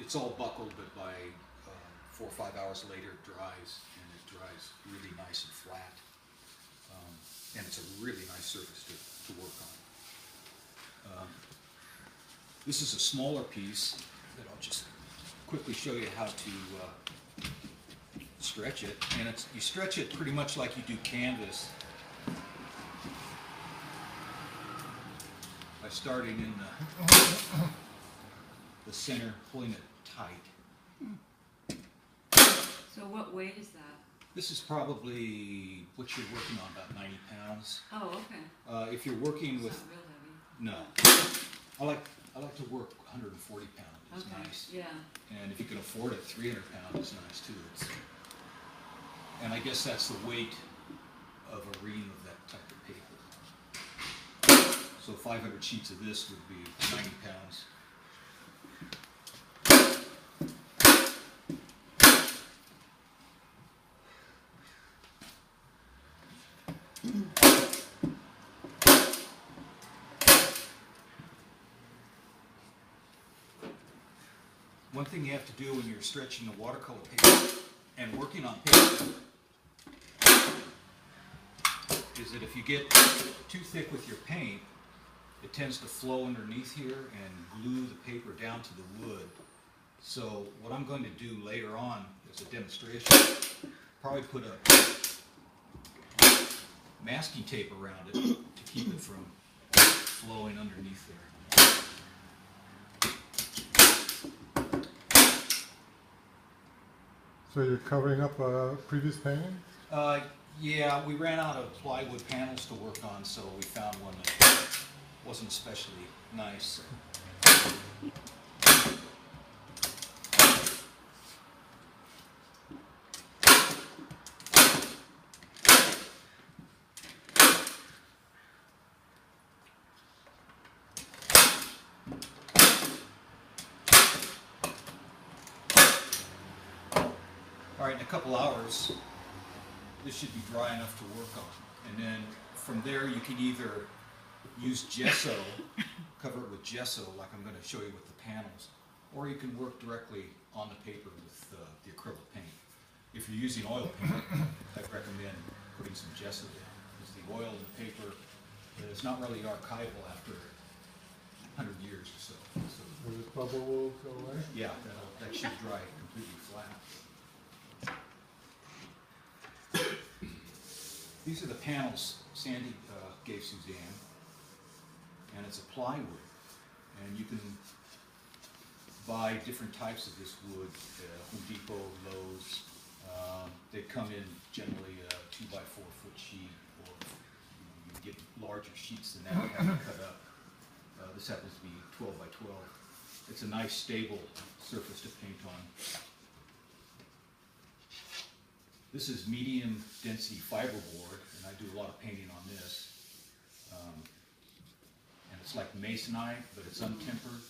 it's all buckled, but by 4 or 5 hours later it dries, and it dries really nice and flat. And it's a really nice surface to work on. This is a smaller piece that I'll just quickly show you how to stretch it. And you stretch it pretty much like you do canvas, by starting in the center, pulling it tight. So what weight is that? This is probably what you're working on, about 90 pounds. Oh, okay. If you're working It's with, not real heavy. no, I like to work 140 pound. It's Okay. nice. Yeah. And if you can afford it, 300 pound is nice too. And I guess that's the weight of a ream of that type of paper. So 500 sheets of this would be 90 pounds. One thing you have to do when you're stretching the watercolor paper and working on paper is that if you get too thick with your paint, it tends to flow underneath here and glue the paper down to the wood. So what I'm going to do later on as a demonstration, probably put a masking tape around it to keep it from flowing underneath there. So you're covering up a previous painting? Yeah, we ran out of plywood panels to work on, so we found one that wasn't especially nice. All right, in a couple hours, this should be dry enough to work on. And then from there, you can either use gesso, cover it with gesso, like I'm going to show you with the panels, or you can work directly on the paper with the acrylic paint. If you're using oil paint, I'd recommend putting some gesso down, because the oil in the paper is not really archival after 100 years or so. So this bubble will go away? Yeah, that should dry completely flat. These are the panels Sandy gave Suzanne, and it's a plywood. And you can buy different types of this wood, Home Depot, Lowe's. They come in generally a 2 by 4 foot sheet, or you can get larger sheets than that and have them cut up. This happens to be 12 by 12. It's a nice stable surface to paint on. This is medium density fiberboard, and I do a lot of painting on this. And it's like masonite, but it's untempered.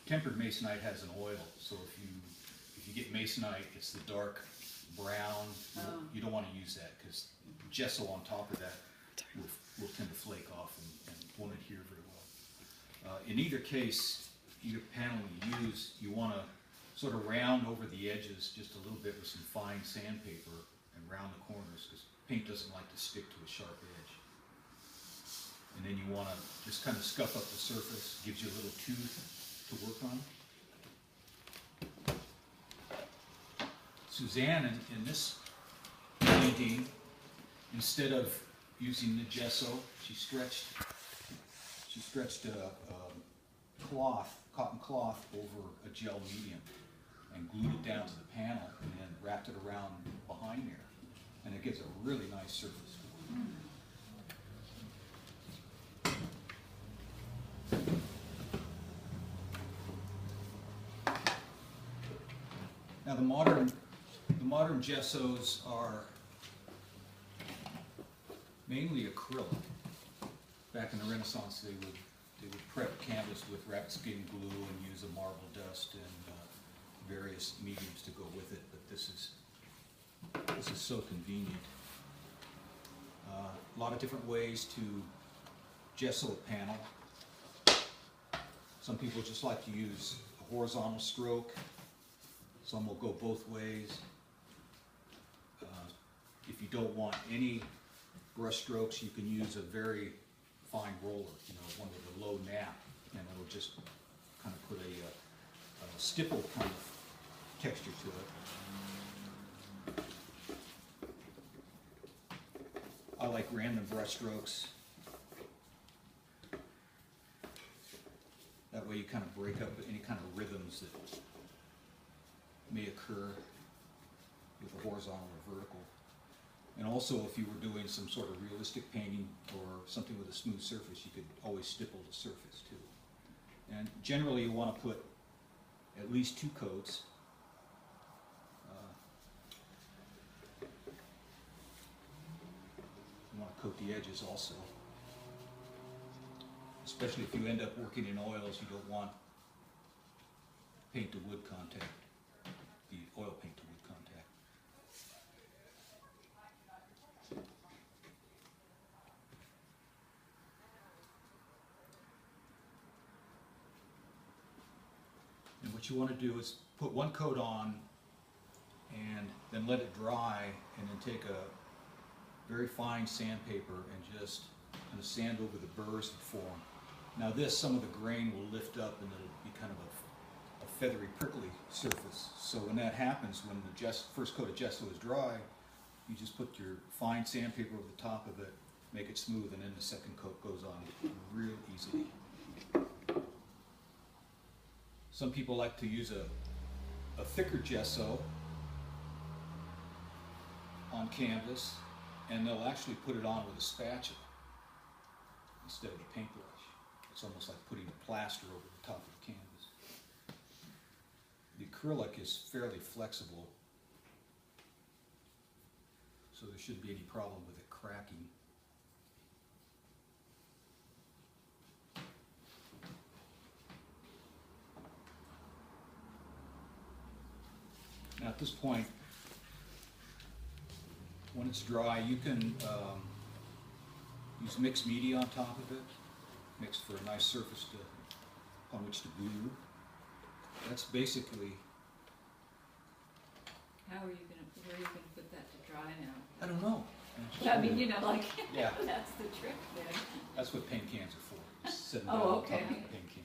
Tempered masonite has an oil, so if you get masonite, it's the dark brown. Oh. You don't want to use that because gesso on top of that will tend to flake off and won't adhere very well. In either case, either panel you use, you want to sort of round over the edges just a little bit with some fine sandpaper and round the corners, because paint doesn't like to stick to a sharp edge. And then you want to just kind of scuff up the surface, gives you a little tooth to work on. Suzanne, in this painting, instead of using the gesso, she stretched a cotton cloth over a gel medium and glued it down to the panel, and then wrapped it around behind there, and it gives a really nice surface. Now the modern gessos are mainly acrylic. Back in the Renaissance, they would prep canvas with rabbit skin glue and use a marble dust and various mediums to go with it. But this is so convenient. A lot of different ways to gesso a panel. Some people just like to use a horizontal stroke. Some will go both ways. If you don't want any brush strokes, you can use a very fine roller, you know, one with a low nap, and it'll just kind of put a stipple kind of texture to it. I like random brush strokes. That way you kind of break up any kind of rhythms that may occur with a horizontal or vertical. And also, if you were doing some sort of realistic painting or something with a smooth surface, you could always stipple the surface too. And generally you want to put at least 2 coats. You want to coat the edges also. Especially if you end up working in oils, you don't want paint to wood contact, the oil paint to wood contact. And what you want to do is put 1 coat on and then let it dry, and then take a very fine sandpaper and just kind of sand over the burrs that form. Now this, some of the grain will lift up and it'll be kind of a feathery, prickly surface. So when that happens, when the first coat of gesso is dry, you just put your fine sandpaper over the top of it, make it smooth, and then the second coat goes on real easily. Some people like to use a thicker gesso on canvas, and they'll actually put it on with a spatula instead of a paintbrush. It's almost like putting a plaster over the top of the canvas. The acrylic is fairly flexible, so there shouldn't be any problem with it cracking. Now at this point, when it's dry, you can use mixed media on top of it, mixed for a nice surface upon which to glue. That's basically. How are you gonna, where are you gonna put that to dry now? I don't know. I mean, you know, like, Yeah. that's the trick then. That's what paint cans are for. Just sit them Oh, down on top okay. of the paint can.